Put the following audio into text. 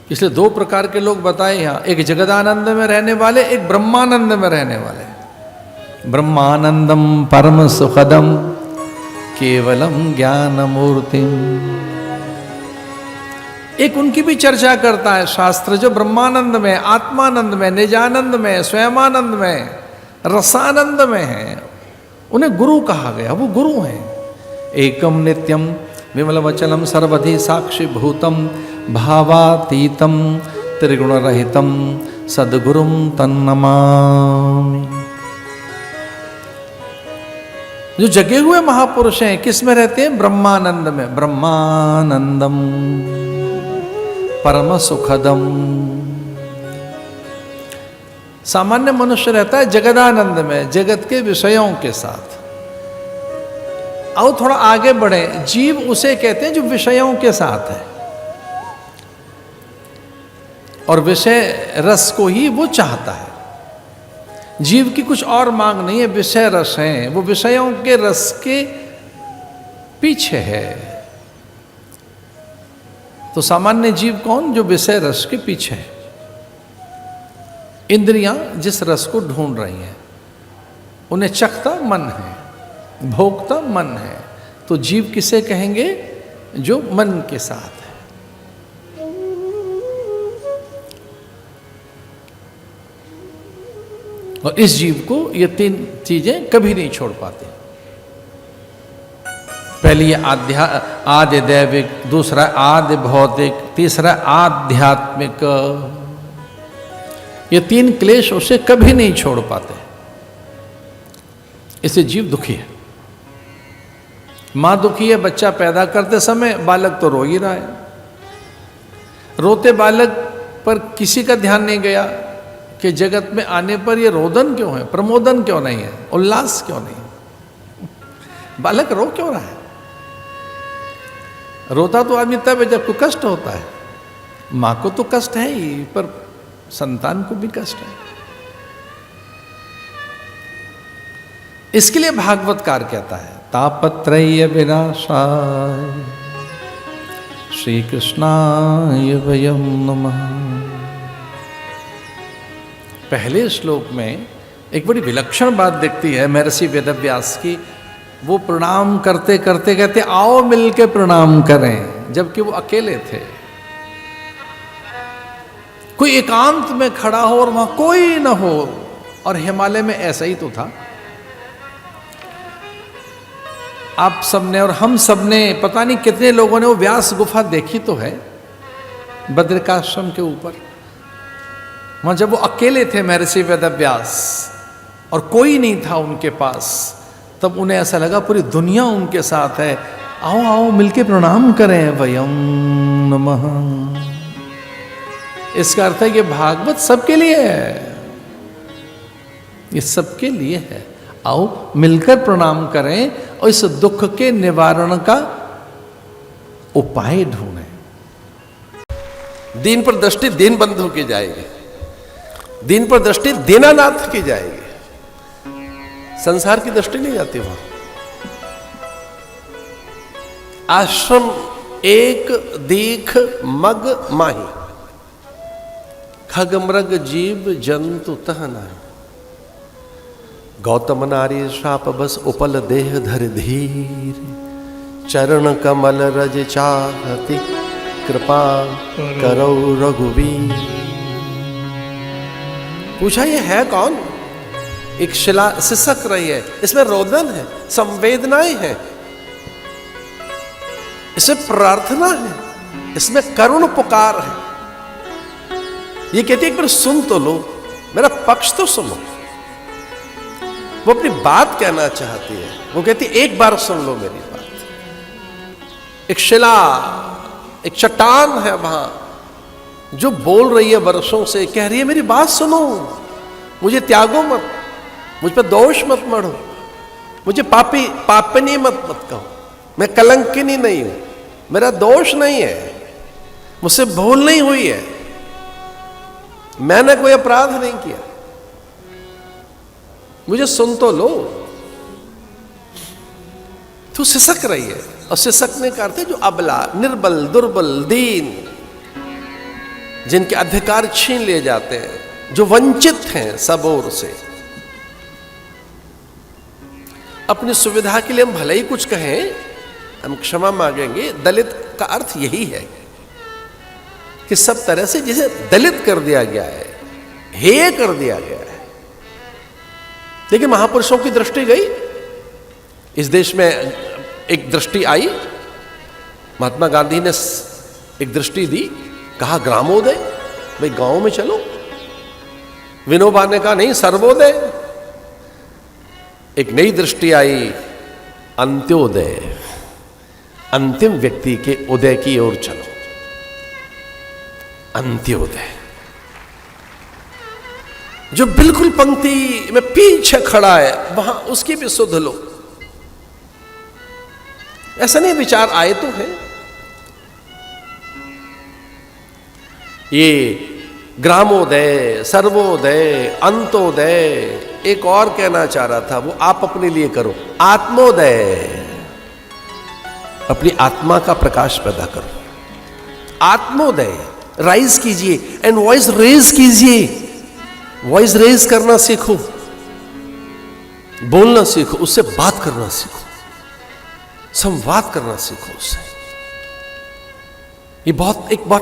इसलिए दो प्रकार के लोग बताए यहाँ, एक जगदानंद में रहने वाले, एक ब्रह्मानंद में रहने वाले। ब्रह्मानंदम परम सुखदम केवलम ज्ञान मूर्तिम। एक उनकी भी चर्चा करता है शास्त्र, जो ब्रह्मानंद में, आत्मानंद में, निजानंद में, स्वयमानंद में, रसानंद में है, उन्हें गुरु कहा गया। वो गुरु हैं। एकम नित्यम विमल वचनम सर्वधि साक्षी भूतम भावातीतम त्रिगुण रहितम सद्गुरुम तन्नमामि। जो जगे हुए महापुरुष हैं किस में रहते हैं? ब्रह्मानंद में। ब्रह्मानंदम परम सुखदम। सामान्य मनुष्य रहता है जगदानंद में, जगत के विषयों के साथ। आओ थोड़ा आगे बढ़े, जीव उसे कहते हैं जो विषयों के साथ है और विषय रस को ही वो चाहता है। जीव की कुछ और मांग नहीं है, विषय रस है, वो विषयों के रस के पीछे है। तो सामान्य जीव कौन? जो विषय रस के पीछे है। इंद्रियां जिस रस को ढूंढ रही हैं, उन्हें चखता मन है, भोगता मन है। तो जीव किसे कहेंगे? जो मन के साथ है। और इस जीव को ये तीन चीजें कभी नहीं छोड़ पाते। पहली आदि दैविक, दूसरा आदि भौतिक, तीसरा आध्यात्मिक। ये तीन क्लेश उसे कभी नहीं छोड़ पाते। इससे जीव दुखी है। मां दुखी है, बच्चा पैदा करते समय बालक तो रो ही रहा है। रोते बालक पर किसी का ध्यान नहीं गया कि जगत में आने पर ये रोदन क्यों है, प्रमोदन क्यों नहीं है, उल्लास क्यों नहीं है। बालक रो क्यों रहा है? रोता तो आदमी तब है जब कोई कष्ट होता है। मां को तो कष्ट है ही, पर संतान को भी कष्ट है। इसके लिए भागवतकार कहता है, तापत्रय विनाशाय श्री कृष्णाय वयम नमः। पहले श्लोक में एक बड़ी विलक्षण बात दिखती है महर्षि वेदव्यास की। वो प्रणाम करते करते कहते आओ मिलके प्रणाम करें, जबकि वो अकेले थे। कोई एकांत में खड़ा हो और वहां कोई ना हो। और हिमालय में ऐसा ही तो था। आप सबने और हम सबने, पता नहीं कितने लोगों ने वो व्यास गुफा देखी तो है बद्रिकाश्रम के ऊपर। वहां जब वो अकेले थे महर्षि वेदव्यास और कोई नहीं था उनके पास, तब उन्हें ऐसा लगा पूरी दुनिया उनके साथ है। आओ आओ मिलके प्रणाम करें, वयम नमः। इसका अर्थ है कि भागवत सबके लिए है, ये सबके लिए है। आओ मिलकर प्रणाम करें और इस दुख के निवारण का उपाय ढूंढें। दीन पर दृष्टि दीन बंधु की जाएगी, दीन पर दृष्टि दीनानाथ की जाएगी। संसार की दृष्टि नहीं जाती वहां। आश्रम एक दीख मग माही, खग मृग जीव जंतु तह नाही। गौतम नारी श्राप बस उपल देह धर धीर। चरण कमल रज चाहति कृपा करो रघुवीर। पूछा ये है कौन? एक शिला सिसक रही है, इसमें रोदन है, संवेदनाएं हैं, इसमें प्रार्थना है, इसमें करुण पुकार है। ये कहती है एक बार सुन तो लो, मेरा पक्ष तो सुनो। वो अपनी बात कहना चाहती है। वो कहती एक बार सुन लो मेरी बात। एक शिला, एक चट्टान है वहां जो बोल रही है वर्षों से, कह रही है मेरी बात सुनो, मुझे त्यागो मत, मुझ पर दोष मत मढ़ो, मुझे पापनी मत कहो, मैं कलंकिनी नहीं हूं, मेरा दोष नहीं है, मुझसे भूल नहीं हुई है, मैंने कोई अपराध नहीं किया, मुझे सुन तो लो। तू सिसक रही है, और सिसकने का अर्थ है जो अबला, निर्बल, दुर्बल, दीन, जिनके अधिकार छीन लिए जाते हैं, जो वंचित हैं सब ओर से। अपनी सुविधा के लिए हम भले ही कुछ कहें, हम क्षमा मांगेंगे। दलित का अर्थ यही है कि सब तरह से जिसे दलित कर दिया गया है, हेय कर दिया गया है। देखिए, महापुरुषों की दृष्टि गई, इस देश में एक दृष्टि आई। महात्मा गांधी ने एक दृष्टि दी, कहा ग्रामोदय, भाई गांव में चलो। विनोबा ने कहा नहीं, सर्वोदय। एक नई दृष्टि आई, अंत्योदय, अंतिम व्यक्ति के उदय की ओर चलो, अंत्योदय। जो बिल्कुल पंक्ति में पीछे खड़ा है, वहां उसकी भी सुध लो। ऐसा नहीं, विचार आए तो है। ये ग्रामोदय, सर्वोदय, अंत्योदय, एक और कहना चाह रहा था, वो आप अपने लिए करो, आत्मोदय। अपनी आत्मा का प्रकाश पैदा करो, आत्मोदय। राइज कीजिए एंड वॉइस रेज कीजिए। वॉइस रेज करना सीखो, बोलना सीखो, उससे बात करना सीखो, संवाद करना सीखो उससे। ये बहुत